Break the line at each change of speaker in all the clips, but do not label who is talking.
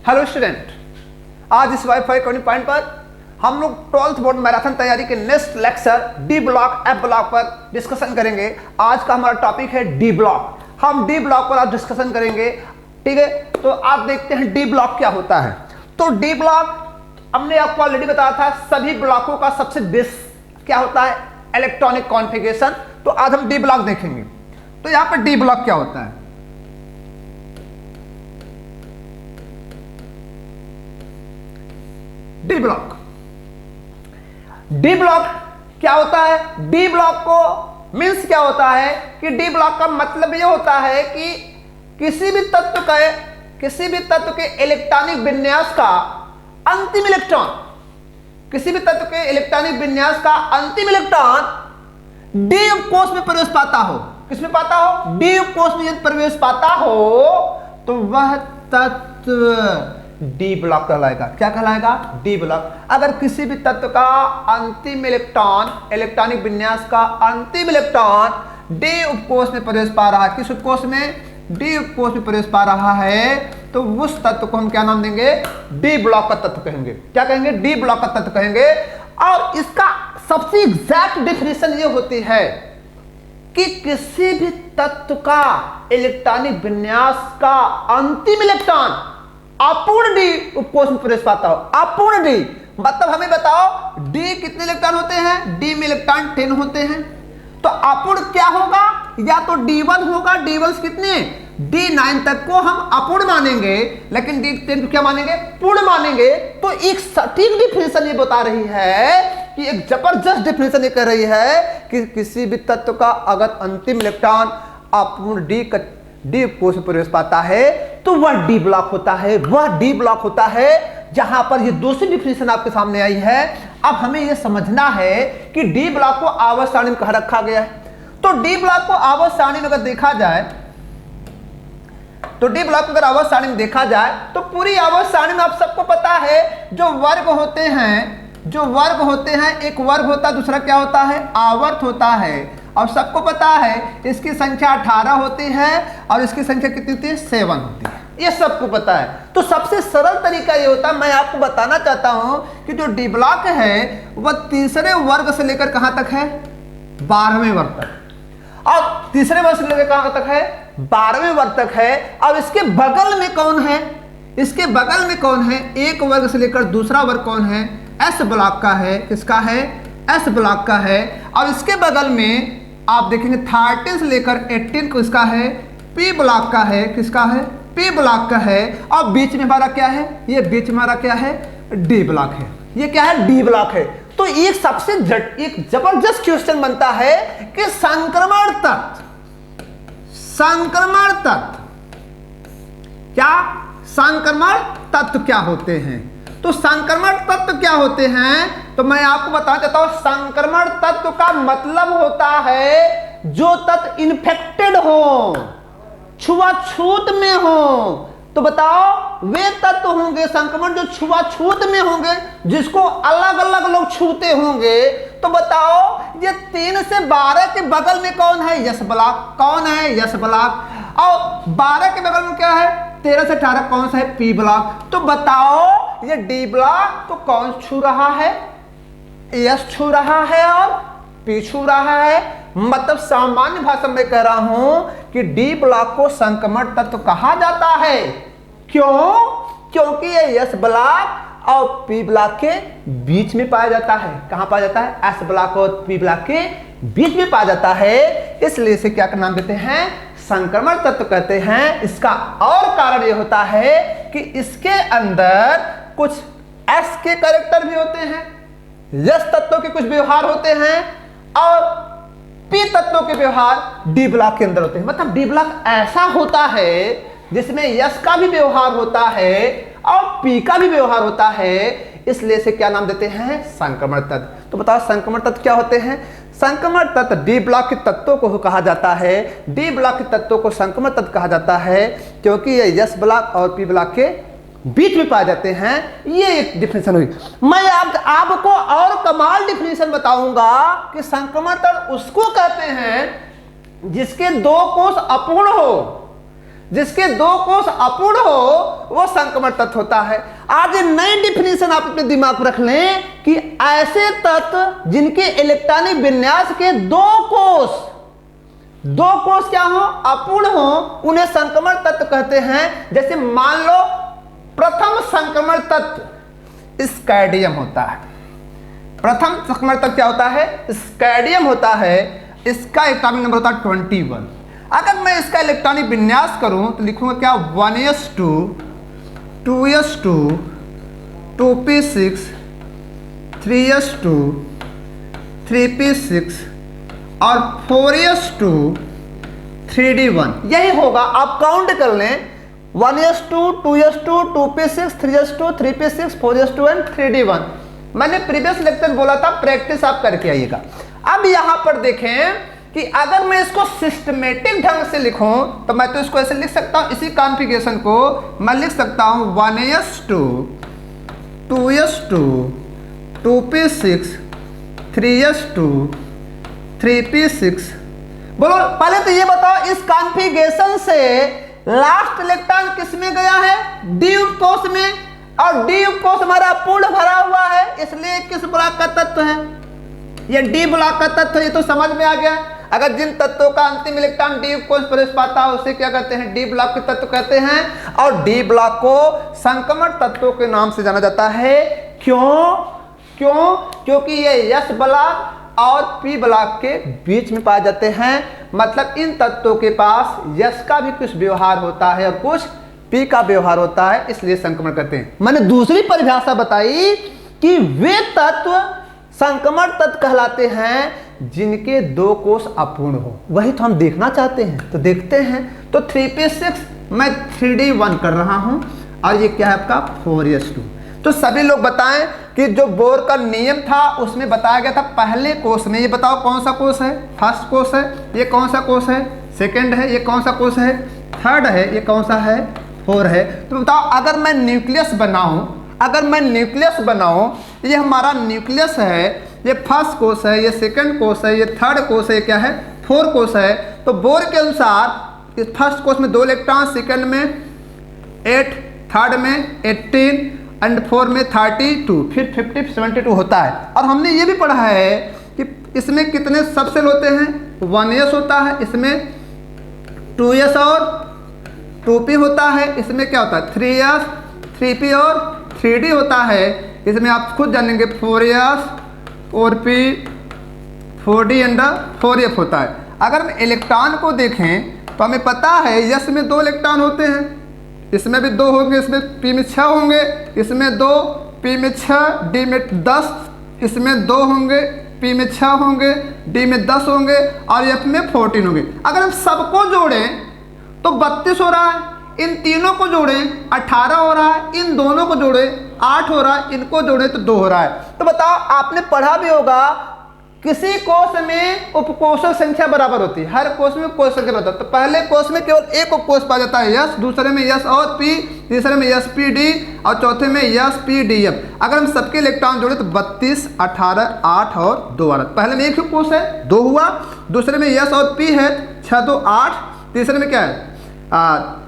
Hello student, आज इस wifi coding point पर हम लोग 12th बोर्ड मैराथन तैयारी के next lecture D block F block पर डिस्कशन करेंगे। आज का हमारा टॉपिक है डी ब्लॉक। हम डी ब्लॉक पर आज डिस्कशन करेंगे, ठीक है। तो आप देखते हैं डी ब्लॉक क्या होता है। तो डी ब्लॉक हमने आपको ऑलरेडी बताया था, सभी ब्लॉकों का सबसे बेस क्या होता है, इलेक्ट्रॉनिक कॉन्फ़िगरेशन। तो आज हम डी ब्लॉक देखेंगे। तो यहां पर डी ब्लॉक क्या होता है, डी ब्लॉक। डी ब्लॉक क्या होता है, डी ब्लॉक को मीन्स क्या होता है कि डी ब्लॉक का मतलब यह होता है कि किसी भी तत्व के इलेक्ट्रॉनिक विन्यास का अंतिम इलेक्ट्रॉन, किसी भी तत्व के इलेक्ट्रॉनिक विन्यास का अंतिम इलेक्ट्रॉन डी उपकोष में प्रवेश पाता हो। किसमें पाता हो, डी उपकोष में यदि प्रवेश पाता हो तो वह तत्व डी ब्लॉक कहलाएगा। क्या कहलाएगा, डी ब्लॉक। अगर किसी भी तत्व का अंतिम इलेक्ट्रॉन, इलेक्ट्रॉनिक विन्यास का अंतिम इलेक्ट्रॉन डी उपकोष में प्रवेश पा रहा है, किस उपकोष में, डी उपकोष में प्रवेश पा रहा है, तो उस तत्व को हम क्या नाम देंगे, डी ब्लॉक का तत्व कहेंगे। क्या कहेंगे, डी ब्लॉक का तत्व कहेंगे। और इसका सबसे एग्जैक्ट डेफिनेशन ये होती है कि किसी भी तत्व का इलेक्ट्रॉनिक विन्यास का अंतिम इलेक्ट्रॉन अपूर्ण डी उपकोष में प्रवेश पाता हो। अपूर्ण डी मतलब हमें बताओ डी कितने इलेक्ट्रॉन होते हैं, डी में इलेक्ट्रॉन 10 होते हैं। तो अपूर्ण क्या होगा, या तो D1 होगा, D1 कितने, D9 तक को हम अपूर्ण मानेंगे, लेकिन D10 को क्या मानेंगे, पूर्ण मानेंगे। तो एक सटीक डिफिनेशन ये बता रही है कि एक जबरदस्त डिफिनेशन ये कह रही है कि किसी भी तत्व का अगर अंतिम इलेक्ट्रॉन अपूर्ण डी उपकोष में प्रवेश पाता है तो वह डी ब्लॉक होता है, वह डी ब्लॉक होता है। जहां पर ये दूसरी डिफिनेशन आपके सामने आई है। अब हमें यह समझना है कि डी ब्लॉक को आवर्त सारणी में कहां रखा गया है। तो डी ब्लॉक को आवर्त सारणी में अगर देखा जाए, तो डी ब्लॉक अगर आवर्त सारणी में देखा जाए तो पूरी आवर्त सारणी में आप सबको पता है जो वर्ग होते हैं, एक वर्ग होता है, दूसरा क्या होता है, आवर्त होता है। और सबको पता है इसकी संख्या 18 होती है और इसकी संख्या कितनी होती है, 7 होती है। ये सबको पता है। तो सबसे सरल तरीका ये होता है, मैं आपको बताना चाहता हूं कि जो डी ब्लॉक है वह तीसरे वर्ग से लेकर कहां तक है, 12वें वर्ग तक। और तीसरे वर्ग से लेकर कहां तक है, 12वें वर्ग तक है। अब इसके बगल में कौन है, इसके बगल में कौन है, एक वर्ग से लेकर दूसरा वर्ग कौन है, एस ब्लॉक का है। किसका है, एस ब्लॉक का है। और इसके बगल में आप देखेंगे 13 से लेकर 18 को इसका है, पी ब्लॉक का है। किसका है, पी ब्लॉक का है। और बीच में हमारा क्या है, ये बीच में हमारा क्या है, डी ब्लॉक है। ये क्या है, डी ब्लॉक है। तो एक सबसे एक जबरदस्त क्वेश्चन बनता है कि संक्रमण तत्व क्या, संक्रमण तत्व क्या होते हैं। तो संक्रमण तत्व क्या होते हैं, तो मैं आपको बताना चाहता हूं। संक्रमण तत्व का मतलब होता है जो तत्व इन्फेक्टेड हो, छुआछूत में हो। तो बताओ वे तत्व होंगे संक्रमण जो छुआछूत में होंगे, जिसको अलग अलग लोग छूते होंगे। तो बताओ ये 3 से 12 के बगल में कौन है, यस ब्लॉक। कौन है, यस ब्लॉक। और 12 के बगल में क्या है, 13 से 18 कौन सा है, पी ब्लॉक। तो बताओ ये डी ब्लॉक को कौन छू रहा है, एस छू रहा है और पी छू रहा है। मतलब सामान्य भाषा में कह रहा हूं कि डी ब्लॉक को संक्रमण तत्व कहा जाता है। क्यों, क्योंकि ये एस ब्लॉक और पी ब्लॉक के बीच में पाया जाता है। कहां पाया जाता है, एस ब्लॉक और पी ब्लॉक के बीच में पाया जाता है। इसलिए इसे क्या नाम देते हैं, संक्रमण तत्व कहते हैं। इसका और कारण यह होता है कि इसके अंदर कुछ एस के कैरेक्टर भी होते हैं, यस तत्वों के कुछ व्यवहार होते हैं और पी तत्वों के व्यवहार डी ब्लॉक के अंदर होते हैं। मतलब डी ब्लॉक ऐसा होता है जिसमें यस का भी व्यवहार होता है और पी का भी व्यवहार होता है। इसलिए इसे क्या नाम देते हैं, संक्रमण तत्व। तो बताओ संक्रमण तत्व क्या होते हैं। संक्रमण तत्व डी ब्लॉक के तत्वों को कहा जाता है, डी ब्लॉक के तत्वों को संक्रमण तत्व कहा जाता है क्योंकि ये यस ब्लॉक और पी ब्लॉक के बीच में पाए जाते हैं। ये एक डिफिनेशन हुई। मैं आपको और कमाल डिफिनेशन बताऊंगा कि संक्रमण तत्व उसको कहते हैं जिसके 2 कोष अपूर्ण हो, जिसके दो कोष अपूर्ण हो वो संक्रमण तत्व होता है। आज नई डिफिनेशन आप अपने दिमाग में रख लें कि ऐसे तत्व जिनके इलेक्ट्रॉनिक विन्यास के दो कोष क्या हो, अपूर्ण हो, उन्हें संक्रमण तत्व कहते हैं। जैसे मान लो प्रथम संक्रमण तत्व स्कैडियम होता है। प्रथम संक्रमण तत्व क्या होता है, स्कैडियम होता है। इसका इलेक्ट्रॉनिक नंबर होता है 21। अगर मैं इसका इलेक्ट्रॉनिक विन्यास करूं तो लिखूंगा क्या, 1s2 2s2 2p6 3s2 3p6 और 4s2 3d1। यही होगा, आप काउंट कर लें, 1s2 2s2 2p6 3s2 3p6 4s2 and 3d1। मैंने प्रीवियस लेक्चर बोला था प्रैक्टिस आप करके आइएगा। अब यहां पर देखें कि अगर मैं इसको सिस्टमेटिक ढंग से लिखूं तो मैं तो इसको ऐसे लिख सकता हूं, इसी कॉन्फ़िगरेशन को मैं लिख सकता हूं 1s2 2s2 2p6 3s2 3p6। बोलो पहले तो ये बताओ, इस कॉन्फ़िगरेशन से लास्ट इलेक्ट्रॉन किस में गया है, डी युक्त कोष में, और डी युक्त कोष हमारा पूर्ण भरा हुआ है, इसलिए किस ब्लॉक का तत्व है, ये डी ब्लॉक का तत्व। ये तो समझ में आ गया। अगर जिन तत्वों का अंतिम इलेक्ट्रॉन डी युक्त कोष प्रवेश पाता है उसे क्या कहते हैं, डी ब्लॉक के तत्व कहते हैं। और डी ब्लॉक को संक्रमण तत्वों के नाम से जाना जाता है। क्योंकि ये एस ब्लॉक और पी ब्लॉक के बीच में पाए जाते हैं। मतलब इन तत्वों के पास यस का भी कुछ व्यवहार होता है और कुछ पी का व्यवहार होता है, इसलिए संक्रमण करते हैं। मैंने दूसरी परिभाषा बताई कि वे तत्व संक्रमण तत्व कहलाते हैं जिनके दो कोष अपूर्ण हो। वही तो हम देखना चाहते हैं, तो देखते हैं। तो 3p6 मैं 3d1 कर रहा हूं और ये क्या है आपका 4s2। तो सभी लोग बताएं कि जो बोर का नियम था उसमें बताया गया था पहले कोष में, ये बताओ कौन सा कोष है, फर्स्ट कोष है, ये कौन सा कोष है, सेकंड है, ये कौन सा कोष है, थर्ड है, ये कौन सा है, 4 है। तो बताओ अगर मैं न्यूक्लियस बनाऊं, ये हमारा न्यूक्लियस है, ये फर्स्ट कोष है, ये सेकंड कोष है, ये थर्ड कोष है, क्या है 4 कोष है। तो बोर के अनुसार इस फर्स्ट कोष में 2 इलेक्ट्रॉन, सेकंड में 8, थर्ड में 18 एंड 4 में 32, फिर 50 72 होता है। और हमने ये भी पढ़ा है कि इसमें कितने सबसेल होते हैं, 1s होता है, इसमें 2s और 2p होता है, इसमें क्या होता है 3s 3p और 3d होता है। इसमें आप खुद जानेंगे 4s 4p 4d and 4f होता है। अगर हम इलेक्ट्रॉन को देखें तो हमें पता है यस में 2 इलेक्ट्रॉन होते हैं, इसमें भी 2 होंगे, इसमें p में 6 होंगे, इसमें 2, p में 6, d में 10, इसमें 2 होंगे, p में 6 होंगे, d में 10 होंगे और f में 14 होंगे। अगर हम सबको जोड़ें तो 32 हो रहा है, इन तीनों को जोड़ें 18 हो रहा है, इन दोनों को जोड़ें 8 हो रहा है, इनको जोड़ें तो 2 हो रहा है। तो बताओ आपने पढ़ा भी होगा किसी कोष में उपकोषों संख्या बराबर होती है, हर कोष में कोष संख्या बराबर। तो पहले कोष में केवल एक उपकोष पाया जाता है यस, दूसरे में यस और पी, तीसरे में यस पी डी और चौथे में यस पी डी एफ। अगर हम सबके इलेक्ट्रॉन जोड़े तो 32 18 8 और 2 आ रहा है। पहले में एक ही कोष है 2 हुआ, दूसरे में यस और पी है 6 2 8, तीसरे में क्या है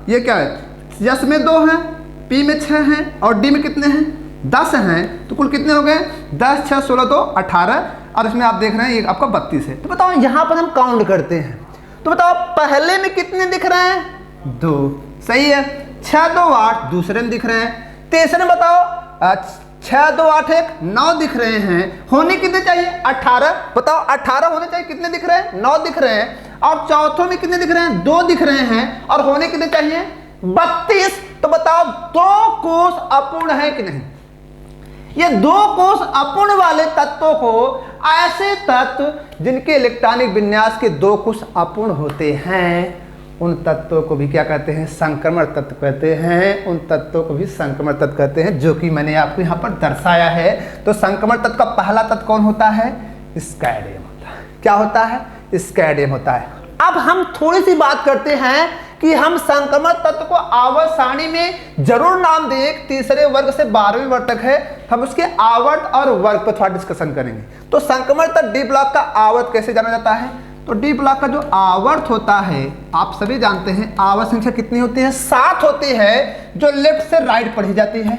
ये क्या है यस में 2 हैं, पी में 6 हैं और डी में कितने हैं 10 हैं। तो कुल कितने हो गए 10 6 16 2 18 और इसमें आप देख रहे हैं ये आपका 32 है। तो बताओ यहाँ पर हम काउंट करते हैं तो बताओ पहले में कितने दिख रहे हैं 2, सही है। 6 2 8 दूसरे में दिख रहे हैं, तीसरे में बताओ 6 2 8 1 9 दिख रहे हैं। होने कितने चाहिए 18, बताओ 18 होने चाहिए, कितने दिख रहे हैं 9 दिख रहे हैं। और चौथों में कितने दिख रहे हैं 2 दिख रहे हैं और होने कितने चाहिए 32। तो बताओ 2 कोष अपूर्ण है कि नहीं। ये 2 कोष अपूर्ण वाले तत्वों को, ऐसे तत्व जिनके इलेक्ट्रॉनिक विन्यास के 2 कोष अपूर्ण होते हैं, उन तत्वों को भी क्या कहते हैं संक्रमण तत्व कहते हैं। उन तत्वों को भी संक्रमण तत्व कहते हैं, जो कि मैंने आपको यहाँ पर दर्शाया है। तो संक्रमण तत्व का पहला तत्व कौन होता है स्कैडियम होता है। क्या होता है स्कैडियम होता है। अब हम थोड़ी सी बात करते हैं कि हम संक्रमण तत्व को आवर्त सारणी में जरूर नाम दें। तीसरे वर्ग से 12वें वर्ग तक है, हम उसके आवर्त और वर्ग पर थोड़ा डिस्कशन करेंगे। तो संक्रमण तत्व डी ब्लॉक का आवर्त कैसे जाना जाता है, तो डी ब्लॉक का जो आवर्त होता है, आप सभी जानते हैं आवर्त संख्या कितनी होती है, 7 होती है जो लेफ्ट से राइट पढ़ी जाती है,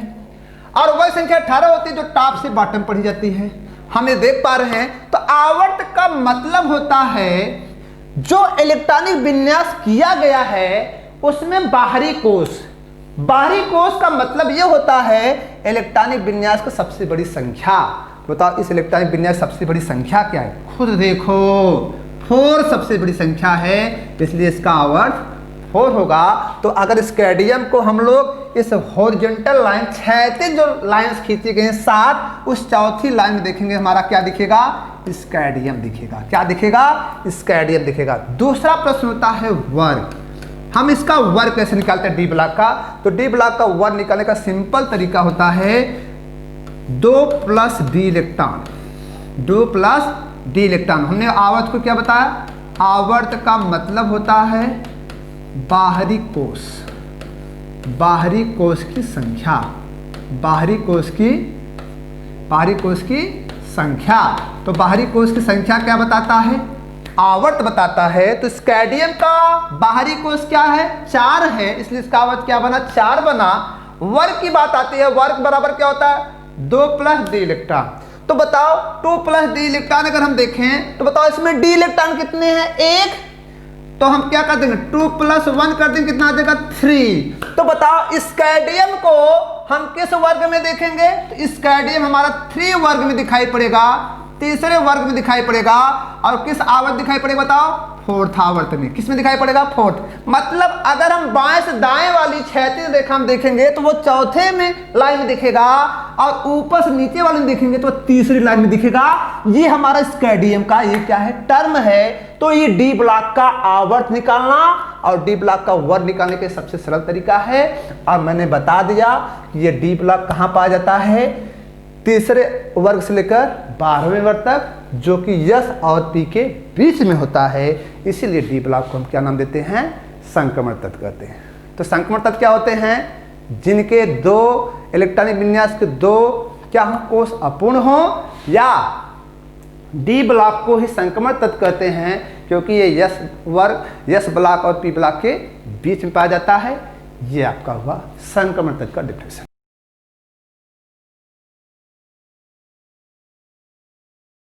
और वह संख्या 18 होती है जो टॉप से बॉटम पढ़ी जाती है। हम ये देख पा रहे हैं। तो आवर्त का मतलब होता है जो इलेक्ट्रॉनिक विन्यास किया गया है उसमें बाहरी कोष का मतलब यह होता है इलेक्ट्रॉनिक विन्यास की सबसे बड़ी संख्या। बताओ इस इलेक्ट्रॉनिक विन्यास सबसे बड़ी संख्या क्या है, खुद देखो 4 सबसे बड़ी संख्या है, इसलिए इसका आवर्त 4 होगा। तो अगर इस कैडियम को हम लोग इस हॉरिजॉन्टल लाइन, क्षैतिज जो लाइंस खींची गई हैं 7, उस चौथी लाइन में देखेंगे हमारा क्या दिखेगा, स्कैडियम दिखेगा। क्या दिखेगा, स्कैडियम दिखेगा। दूसरा प्रश्न होता है वर्ग। हम इसका वर्ग कैसे निकालते हैं डी ब्लॉक का, तो डी ब्लॉक का वर्ग निकालने का सिंपल तरीका होता है 2 + d इलेक्ट्रॉन, 2 + d इलेक्ट्रॉन। हमने आवर्त को क्या बताया, आवर्त का मतलब होता है बाहरी कोष की संख्या, बाहरी कोष की संख्या। तो बाहरी कोष की संख्या क्या बताता है, आवर्त बताता है। तो स्कैडियम का बाहरी कोष क्या है, 4 है, इसलिए इसका आवर्त क्या बना, 4 बना। वर्ग की बात आती है, वर्ग बराबर क्या होता है, 2 + d इलेक्ट्रॉन। तो बताओ 2 + d इलेक्ट्रॉन अगर हम देखें तो बताओ इसमें d इलेक्ट्रॉन कितने हैं, 1। तो हम क्या कर देंगे, 2 + 1 कर देंगे, कितना आ जाएगा 3। तो बताओ स्कैडियम को हम किस वर्ग में देखेंगे, तो स्कैडियम हमारा 3 वर्ग में दिखाई पड़ेगा, तीसरे वर्ग में दिखाई पड़ेगा। और किस आवर्त दिखाई पड़ेगा बताओ, 4th आवर्त में। किस में दिखाई पड़ेगा, 4th। मतलब अगर हम बाएं से दाएं वाली क्षैतिज रेखा हम देखेंगे तो वो चौथे में लाइन में दिखेगा, और ऊपर से नीचे वाले में देखेंगे तो तीसरी लाइन में दिखेगा। ये हमारा स्कैडियम का ये क्या है, टर्म है। तो ये डी ब्लॉक का आवर्त निकालना और डी ब्लॉक का वर्ग निकालने का सबसे सरल तरीका है। और मैंने बता दिया कि ये डी ब्लॉक कहाँ पाया जाता है, तीसरे वर्ग से लेकर 12वें वर्ग तक, जो कि यस और पी के बीच में होता है। इसीलिए डी ब्लॉक को हम क्या नाम देते हैं, संक्रमण तत्व कहते हैं। तो संक्रमण तत्व क्या होते हैं, जिनके 2 इलेक्ट्रॉनिक विन्यास के 2 क्या हो, कोष अपूर्ण हो, या डी ब्लॉक को ही संक्रमण तत्व कहते हैं क्योंकि ये यस वर्ग, यस ब्लॉक और पी ब्लॉक के बीच में पाया जाता है। ये आपका हुआ संक्रमण तत्व का डिफिनेशन।